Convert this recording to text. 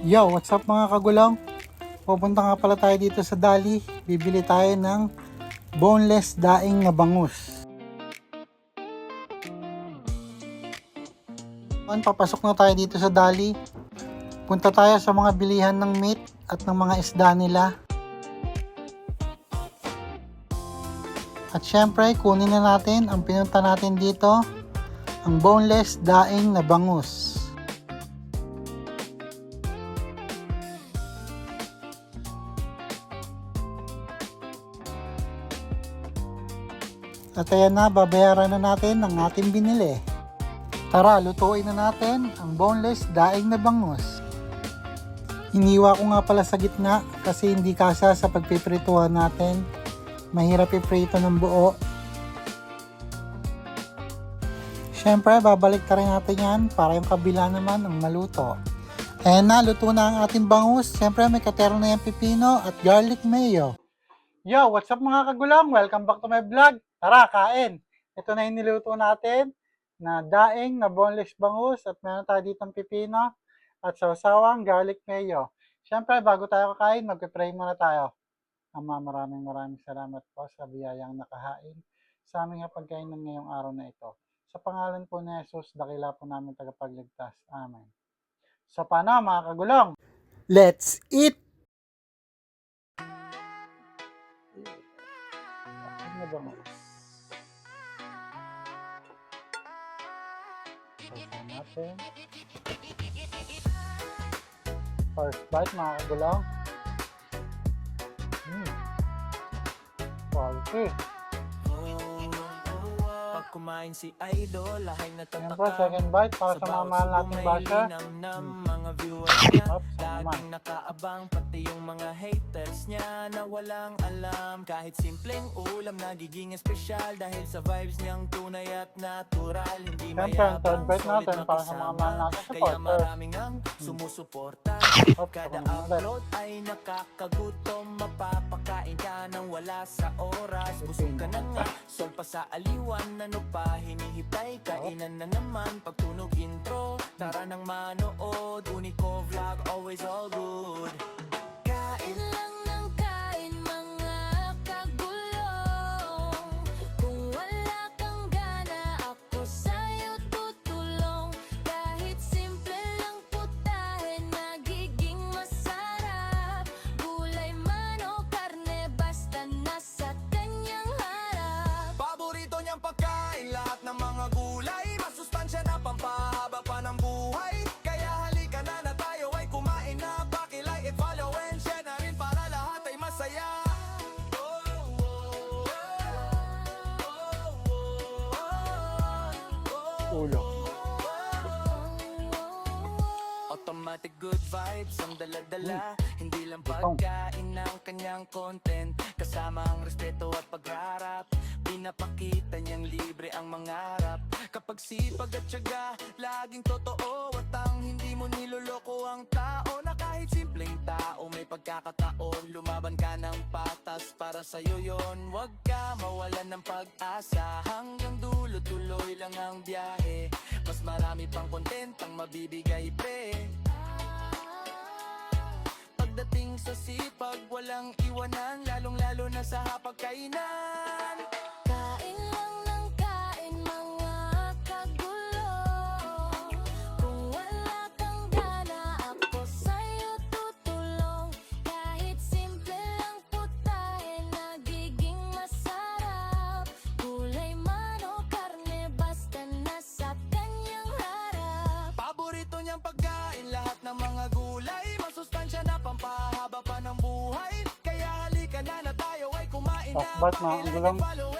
Yo, what's up mga kagulong? Pupunta nga pala tayo dito sa Dali. Bibili tayo ng boneless daing na bangus. Papasok na tayo dito sa Dali. Punta tayo sa mga bilihan ng meat at ng mga isda nila. At syempre, kunin na natin ang pinunta natin dito, ang boneless daing na bangus. At ayan na, babayaran na natin ang ating binili. Tara, lutuin na natin ang boneless daing na bangus. Iniwa ko nga pala sa gitna kasi hindi kasya sa pagpiprituhan natin. Mahirap iprito ng buo. Siyempre, babalik ta rin natin yan para yung kabila naman ang maluto. Ayan na, luto na ang ating bangus. Siyempre, may katero na yung pipino at garlic mayo. Yo, what's up mga kagulang? Welcome back to my vlog. Tara, kain! Ito na yung niluto natin na daing na boneless bangus at meron tayo ditong pipino at sawsawang garlic mayo. Siyempre, bago tayo kakain, magpe-pray muna tayo. Ama, maraming salamat po sa biyayang nakahain sa aming pagkainan ngayong araw na ito. Sa pangalan po ni Jesus, dakila po namin tagapagligtas. Amen. So, paano mga kagulong? Let's eat! Ano ba mo? Natin. First bite mga kagulong. Quality. Pag kumain si Idol, lahay na Yan po, second bite para sa mga mahal nating basya. Mga viewers niya, Oops, laging nakaabang, pati yung mga haters niya na walang alam. Kahit simpleng ulam, nagiging espesyal dahil sa vibes niyang tunay at natural. Hindi Siyempre, ang third mayabang, bite solid natin na para sa mga mahal nating Kaya supporters. maraming ang sumusuporta. Oops, Kada ako naman ulit. upload ay nakakagutom, mapapakain ka nang wala sa oras. Busog ka na nga, sol pa sa aliwan, ano pa hinihintay, kainan na naman. Pagtunog intro, tara nang manood, Unico Vlog, always all good. Kain lang ng kain mga kagulong. Kung wala kang gana, ako sa'yo tutulong. Kahit simple lang putahe, nagiging masarap. Gulay man o karne, basta nasa kanyang harap. Paborito niyang pagkain, lahat ng mga gulay, masustansya na pampahaba pa ng buhay. Kaya halika na tayo ay kumain na, pakilike, i-follow and share na rin para lahat ay masaya. Ulo. Automatic good vibes ang dala-dala. Hindi lang pagkain ng kanyang content, kasama ang respeto at pagharap. Pinapakita niyang libre ang mangarap. Kapag sipag at tiyaga, laging totoo. At ang hindi mo niloloko ang tao, na kahit simpleng tao may pagkakataon. Lumaban ka ng patas, para sa'yo yon. Huwag ka mawalan ng pag-asa, hanggang dulo tuloy lang ang biyahe. Mas marami pang content ang mabibigay pre. Pagdating sa sipag, walang iwanan, lalong-lalo na sa hapagkainan. Kain lang ng kain mga kagulong. Kung wala kang gana, ako sa'yo tutulong. Kahit simple lang putahe, nagiging masarap. Gulay man o karne, basta nasa kanyang harap. Paborito niyang pagkain, lahat ng mga gulay, masustansya na pampahaba pa ng buhay. Kaya halika na tayo ay kumain na, Takbat mga kagulong. follow